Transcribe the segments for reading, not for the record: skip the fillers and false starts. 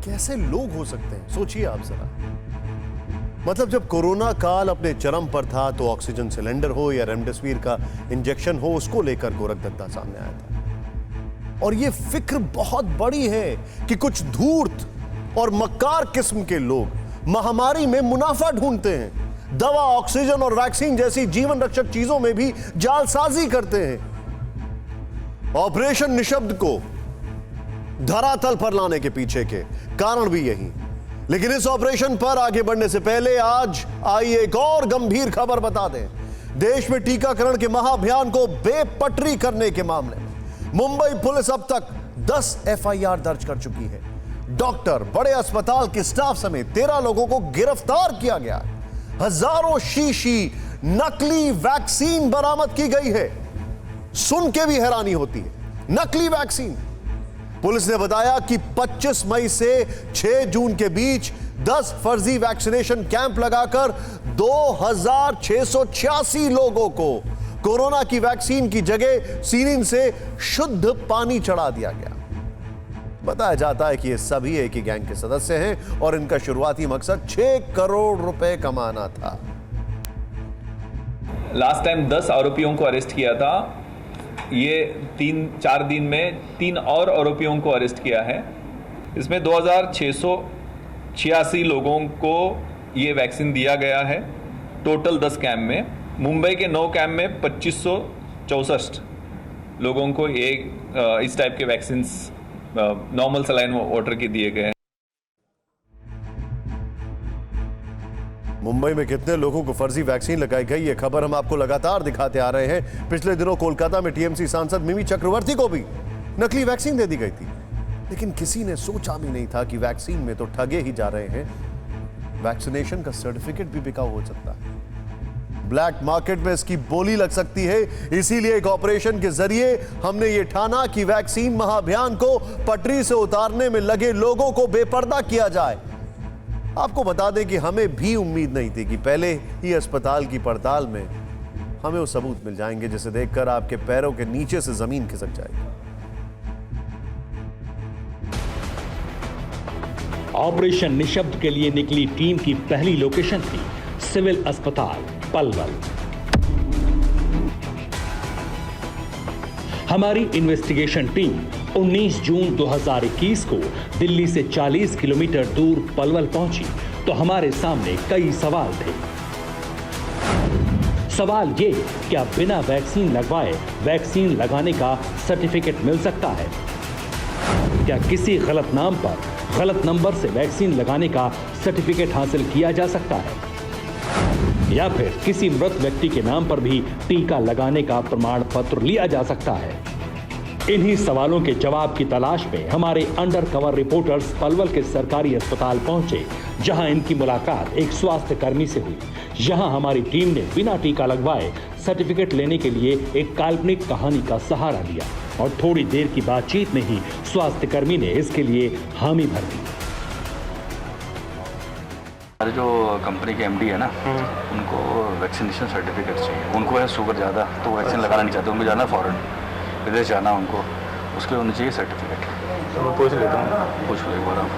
कैसे लोग हो सकते हैं, सोचिए आप जरा। मतलब जब कोरोना काल अपने चरम पर था तो ऑक्सीजन सिलेंडर हो या रेमडेसिविर का इंजेक्शन हो, उसको लेकर गोरख दत्ता सामने आया था। और ये फिक्र बहुत बड़ी है कि कुछ धूर्त और मक्कार किस्म के लोग महामारी में मुनाफा ढूंढते हैं, दवा, ऑक्सीजन और वैक्सीन जैसी जीवन रक्षक चीजों में भी जालसाजी करते हैं। ऑपरेशन निशब्द को धरातल पर लाने के पीछे के कारण भी यही। लेकिन इस ऑपरेशन पर आगे बढ़ने से पहले आज आइए एक और गंभीर खबर बता दें। देश में टीकाकरण के महाअभियान को बेपटरी करने के मामले में मुंबई पुलिस अब तक 10 एफआईआर दर्ज कर चुकी है। डॉक्टर, बड़े अस्पताल के स्टाफ समेत 13 लोगों को गिरफ्तार किया गया। हजारों शीशी नकली वैक्सीन बरामद की गई है। सुन के भी हैरानी होती है, नकली वैक्सीन। पुलिस ने बताया कि 25 मई से 6 जून के बीच 10 फर्जी वैक्सीनेशन कैंप लगाकर 2686 लोगों को कोरोना की वैक्सीन की जगह सीरिन से शुद्ध पानी चढ़ा दिया गया। बताया जाता है कि ये सभी एक ही गैंग के सदस्य हैं और इनका शुरुआती मकसद 6 करोड़ रुपए कमाना था। लास्ट टाइम 10 आरोपियों को अरेस्ट किया था। ये 3-4 दिन में 3 और आरोपियों को अरेस्ट किया है। इसमें 2686 लोगों को ये वैक्सीन दिया गया है टोटल 10 कैंप में। मुंबई के 9 कैंप में 2564 लोगों को ये इस टाइप के वैक्सीन नॉर्मल सलाइन वाटर के दिए गए हैं। मुंबई में कितने लोगों को फर्जी वैक्सीन लगाई गई, ये खबर हम आपको लगातार दिखाते आ रहे हैं। पिछले दिनों कोलकाता में टीएमसी सांसद मिमी चक्रवर्ती को भी नकली वैक्सीन दे दी गई थी, लेकिन किसी ने सोचा भी नहीं था कि वैक्सीन में तो ठगे ही जा रहे हैं, वैक्सीनेशन का सर्टिफिकेट भी बिका हो सकता है, ब्लैक मार्केट में इसकी बोली लग सकती है। इसीलिए एक ऑपरेशन के जरिए हमने ये ठाना कि वैक्सीन महाअभियान को पटरी से उतारने में लगे लोगों को बेपर्दा किया जाए। आपको बता दें कि हमें भी उम्मीद नहीं थी कि पहले ही अस्पताल की पड़ताल में हमें वो सबूत मिल जाएंगे जिसे देखकर आपके पैरों के नीचे से जमीन खिसक जाएगी। ऑपरेशन निशब्द के लिए निकली टीम की पहली लोकेशन थी सिविल अस्पताल पलवल। हमारी इन्वेस्टिगेशन टीम 19 जून 2021 को दिल्ली से 40 किलोमीटर दूर पलवल पहुंची तो हमारे सामने कई सवाल थे। सवाल ये, क्या बिना वैक्सीन लगवाए वैक्सीन लगाने का सर्टिफिकेट मिल सकता है? क्या किसी गलत नाम पर गलत नंबर से वैक्सीन लगाने का सर्टिफिकेट हासिल किया जा सकता है? या फिर किसी मृत व्यक्ति के नाम पर भी टीका लगाने का प्रमाण पत्र लिया जा सकता है? इन्हीं सवालों के जवाब की तलाश में हमारे अंडर कवर रिपोर्टर्स पलवल के सरकारी अस्पताल पहुंचे, जहां इनकी मुलाकात एक स्वास्थ्य कर्मी से हुई। यहां हमारी टीम ने बिना टीका लगवाए सर्टिफिकेट लेने के लिए एक काल्पनिक कहानी का सहारा लिया और थोड़ी देर की बातचीत में ही स्वास्थ्य कर्मी ने इसके लिए हामी भर दी। हमारे जो कंपनी के एमडी है ना, उनको वैक्सीनेशन सर्टिफिकेट चाहिए। उनको है शुगर ज़्यादा, तो वैक्सीन लगाना नहीं चाहते। उनको जाना फॉरेन, विदेश जाना उनको, उसके लिए होनी चाहिए सर्टिफिकेट। तो मैं पूछ लेता हूँ, पूछ लो एक बार आप,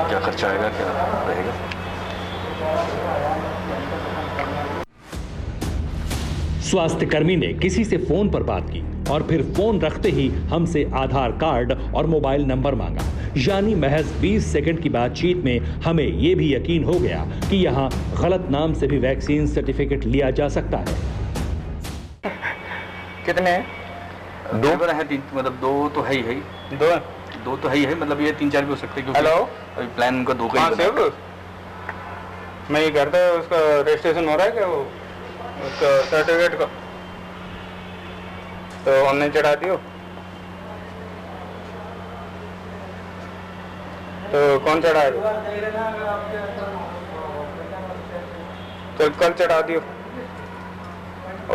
क्या खर्चा आएगा, क्या रहेगा। स्वास्थ्य कर्मी ने किसी से फोन पर बात की और फिर फोन रखते ही हमसे आधार कार्ड और मोबाइल नंबर मांगा। यानी महज 20 सेकंड की बातचीत में हमें यह भी यकीन हो गया कि यहाँ गलत नाम से भी वैक्सीन सर्टिफिकेट लिया जा सकता है। कितने हैं? 2 है, 3, मतलब 2 तो है ही है। 2 तो है ही है, मतलब ये 3-4 भी हो सकते हैं क्योंकि हेलो, अभी प्लान उनका 2 का ही है। मैं ये करता हूँ, उसका रजिस्ट्रेशन हो रहा है क्या, वो उसका सर्टिफिकेट का तो ऑनलाइन चढ़ा दियो। तो कौन चढ़ा है? तो कल चढ़ा दियो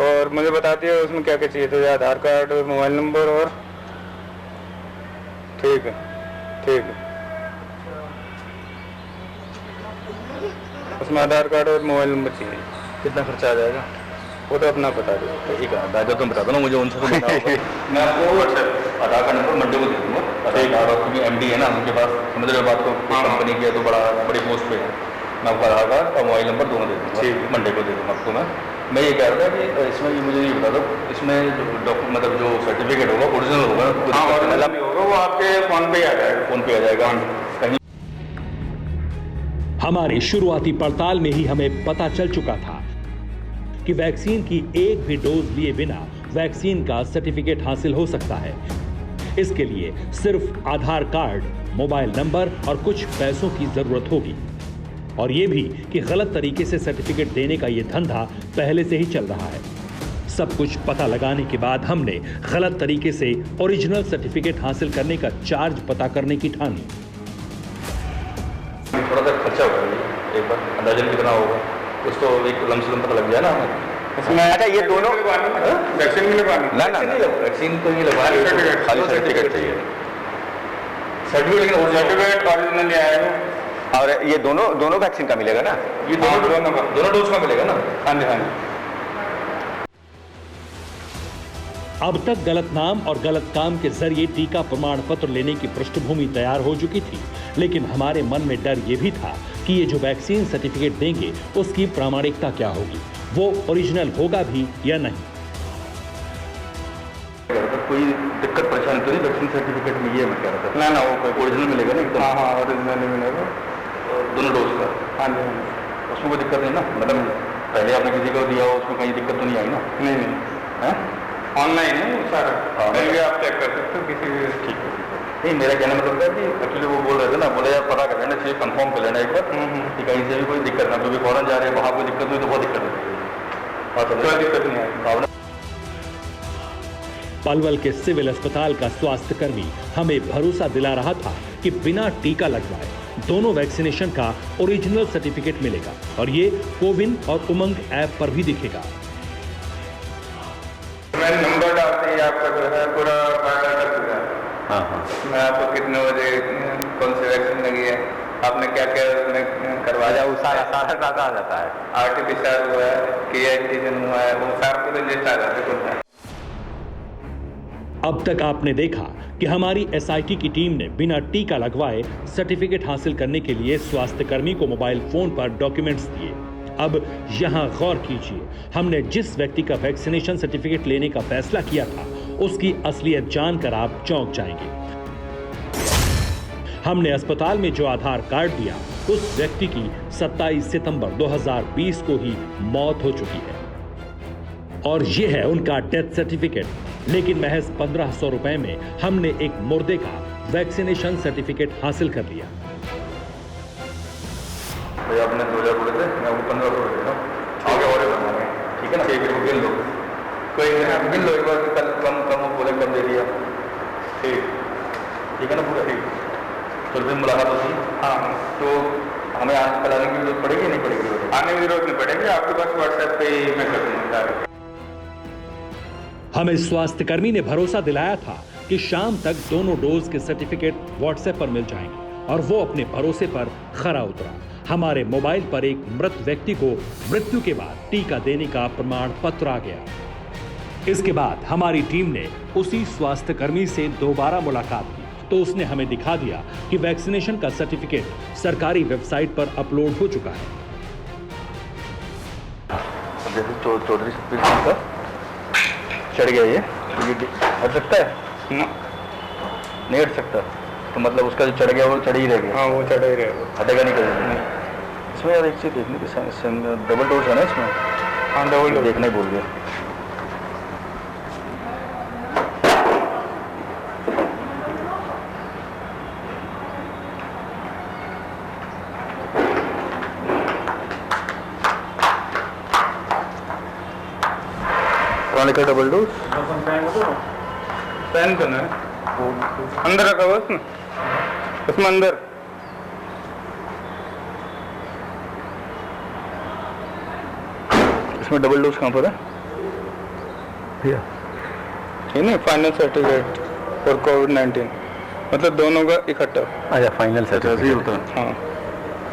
और मुझे बता दियो उसमें क्या क्या चाहिए। तो आधार कार्ड, मोबाइल नंबर और ठीक है, ठीक है। उसमें आधार कार्ड और मोबाइल नंबर चाहिए। कितना खर्चा आ जाएगा वो तो अपना बता दो। एक अंदाजा तुम बता दो ना मुझे, उनसे तो बताओ। मैं आपको आधार कार्ड नंबर मंडे को दे दूँगा। आधार कार्ड और क्योंकि MD है ना उनके पास, समझ रहे हो बात को, कंपनी की है तो बड़ी पोस्ट पे है, मैं आपको आधार कार्ड और मोबाइल नंबर दोनों दे दूँगा, मंडे को दे दूँगा आपको। मैं ये कह रहा था कि इसमें ये मुझे ये बता दो, इसमें जो मतलब जो सर्टिफिकेट होगा ओरिजिनल होगा? हाँ ओरिजिनल होगा, वो आपके फ़ोन पे ही आ जाएगा। फ़ोन पे आ जाएगा कहीं? हमारी शुरुआती पड़ताल में ही हमें पता चल चुका था कि वैक्सीन की एक भी डोज लिए बिना वैक्सीन का सर्टिफिकेट हासिल हो सकता है। इसके लिए सिर्फ आधार कार्ड, मोबाइल नंबर और कुछ पैसों की जरूरत होगी। और यह भी कि गलत तरीके से सर्टिफिकेट देने का यह धंधा पहले से ही चल रहा है। सब कुछ पता लगाने के बाद हमने गलत तरीके से ओरिजिनल सर्टिफिकेट हासिल करने का चार्ज पता करने की ठानी। थोड़ा सा खर्चा होगा, एक बार अंदाजन कितना होगा कुछ तो एक लमसम पता लग जाए ना इसमें। अच्छा ये दोनों वैक्सीन भी लगवानी? ना वैक्सीन तो ये लगवानी, खाली सर्टिफिकेट चाहिए। सर्टिफिकेट ओरिजिनल आएगा। और ये दोनों वैक्सीन का मिलेगा ना? ये दोनों डोज का मिलेगा ना? हाँ जी हाँ जी। अब तक गलत नाम और गलत काम के जरिए टीका प्रमाण पत्र लेने की पृष्ठभूमि तैयार हो चुकी थी, लेकिन हमारे मन में डर यह भी था कि ये जो वैक्सीन सर्टिफिकेट देंगे उसकी प्रामाणिकता क्या होगी, वो ओरिजिनल होगा भी या नहीं। कोई दिक्कत परेशानी तो नहीं वैक्सीन सर्टिफिकेट में? ये मैं कह रहा था। ना वो कोई ओरिजिनल मिलेगा ना एकदम? हाँ ओरिजिनल ही मिलेगा, दोनों डोज का? हाँ जी। उसमें कोई दिक्कत नहीं ना? मतलब पहले आपने किसी को दिया हो उसमें कहीं दिक्कत तो नहीं आई ना? नहीं है ऑनलाइन है वो सारा, कहीं भी आप चेक कर सकते हो किसी भी। ठीक है। नहीं मेरा कहना मतलब है कि एक्चुअली वो बोल रहे थे ना, बोले यार पता कर लेना चाहिए, कंफर्म कर लेना एक बार कि कहीं से भी कोई दिक्कत ना, क्योंकि फॉरन जा रहे हैं वहाँ कोई दिक्कत हुई तो बहुत दिक्कत होती है। कोई दिक्कत नहीं है। पलवल के सिविल अस्पताल का स्वास्थ्यकर्मी हमें भरोसा दिला रहा था कि बिना टीका लगवाए दोनों वैक्सीनेशन का ओरिजिनल सर्टिफिकेट मिलेगा और ये कोविन और उमंग ऐप पर भी दिखेगा। मैं नंबर डालते ही आपका जो है पूरा बायोडाटा खुल जाएगा। हाँ मैं आपको कितने बजे कौन सी वैक्सीन लगी है, आपने क्या क्या उसमें करवाया, वो सारा डाटा आ जाता है। RT-PCR हुआ है, कि एंटीजन हुआ है, वो सारा पूरे लिस्ट आ जाते हैं। अब तक आपने देखा कि हमारी SIT की टीम ने बिना टीका लगवाए सर्टिफिकेट हासिल करने के लिए स्वास्थ्यकर्मी को मोबाइल फोन पर डॉक्यूमेंट्स दिए। अब यहां गौर कीजिए, हमने जिस व्यक्ति का वैक्सीनेशन सर्टिफिकेट लेने का फैसला किया था उसकी असलियत जानकर आप चौंक जाएंगे। हमने अस्पताल में जो आधार कार्ड दिया उस व्यक्ति की 27 सितंबर 2020 को ही मौत हो चुकी है और यह है उनका डेथ सर्टिफिकेट। लेकिन महज 1500 रुपए में हमने एक मुर्दे का वैक्सीनेशन सर्टिफिकेट हासिल कर लिया। भाई आपने 2000 बोले थे, मैं आपको 1500 दे रहा हूँ, आगे और बनवाएंगे, ठीक है ना? ठीक है, गिन लो, कोई नहीं गिन लो एक बार, कल कम बोले कम दे दिया, ठीक है ना? पूरा ठीक, तो फिर मुलाकात होती है। हाँ तो हमें आज कल आने की जरूरत पड़ेगी नहीं पड़ेगी? आने की जरूरत नहीं पड़ेगी, आपके पास व्हाट्सएप पे ही मैं कर दूँगा। हमें स्वास्थ्यकर्मी ने भरोसा दिलाया था कि शाम तक दोनों डोज के सर्टिफिकेट व्हाट्सएप पर मिल जाएंगे और वो अपने भरोसे पर खरा उतरा। हमारे मोबाइल पर एक मृत व्यक्ति को मृत्यु के बाद टीका देने का प्रमाण पत्र आ गया। इसके बाद हमारी टीम ने उसी स्वास्थ्यकर्मी से दोबारा मुलाकात की तो उसने हमें दिखा दिया कि वैक्सीनेशन का सर्टिफिकेट सरकारी वेबसाइट पर अपलोड हो चुका है। जैसे चौधरी का चढ़ गया, ये हट सकता है? नहीं हट सकता, तो मतलब उसका जो चढ़ गया वो चढ़ ही रह गया। हाँ वो चढ़ा ही रहेगा, हटेगा नहीं कभी। इसमें यार एक चीज़ देखनी थी, डबल डोज है ना इसमें? हाँ डबल डोज देखना ही भूल गया। लिखा डबल डोज पेन तो ना अंदर रखा हुआ उसमें, उसमें अंदर इसमें डबल डोज कहाँ पर है भैया? ये नहीं फाइनल सर्टिफिकेट फॉर कोविड-19, मतलब दोनों का इकट्ठा। अच्छा फाइनल सर्टिफिकेट होता है। हाँ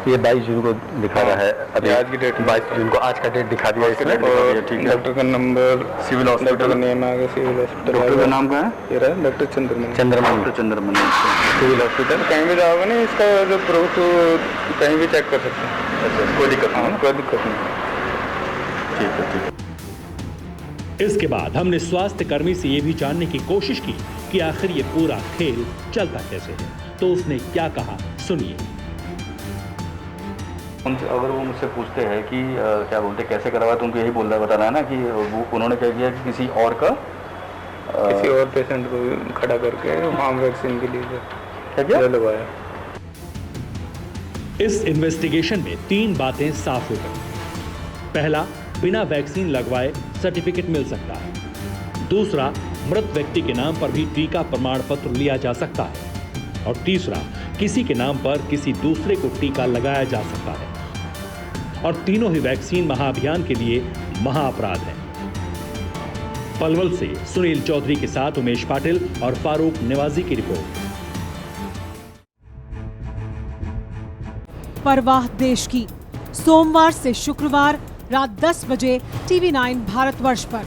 ये 22 जून को दिखा रहा है अभी, आज की डेट 22 जून को आज का डेट दिखा दिया इसने। और ठीक है, डॉक्टर का नंबर, सिविल डॉक्टर का हॉस्पिटल, नेम आ गया, सिविल हॉस्पिटल। डॉक्टर का नाम क्या है? ये रहा doctor Chandramani. Chandramani civil hospital. कहीं भी जाओगे ना, इसका जो प्रूफ कहीं भी चेक कर सकते हैं। अच्छा, कोई दिक्कत नहीं, कोई दिक्कत नहीं। ठीक है ठीक है। इसके बाद हमने स्वास्थ्य कर्मी से ये भी जानने की कोशिश की कि आखिर ये पूरा खेल चलता कैसे है। तो उसने क्या कहा, सुनिए। उनसे अगर वो मुझसे पूछते हैं कि क्या बोलते कैसे करवाया, तो उनको यही बताना है ना कि वो उन्होंने क्या किया कि किसी और का किसी और पेशेंट को खड़ा करके वहाँ वैक्सीन के लिए क्या लगवाया। इस इन्वेस्टिगेशन में 3 बातें साफ हो गई। पहला, बिना वैक्सीन लगवाए सर्टिफिकेट मिल सकता है। दूसरा, मृत व्यक्ति के नाम पर भी टीका प्रमाण पत्र लिया जा सकता है। और तीसरा, किसी के नाम पर किसी दूसरे को टीका लगाया जा सकता है। और तीनों ही वैक्सीन महाअभियान के लिए महाअपराध है। पलवल से सुनील चौधरी के साथ उमेश पाटिल और फारूक निवाजी की रिपोर्ट। परवाह देश की, सोमवार से शुक्रवार रात 10 बजे TV9 भारतवर्ष पर।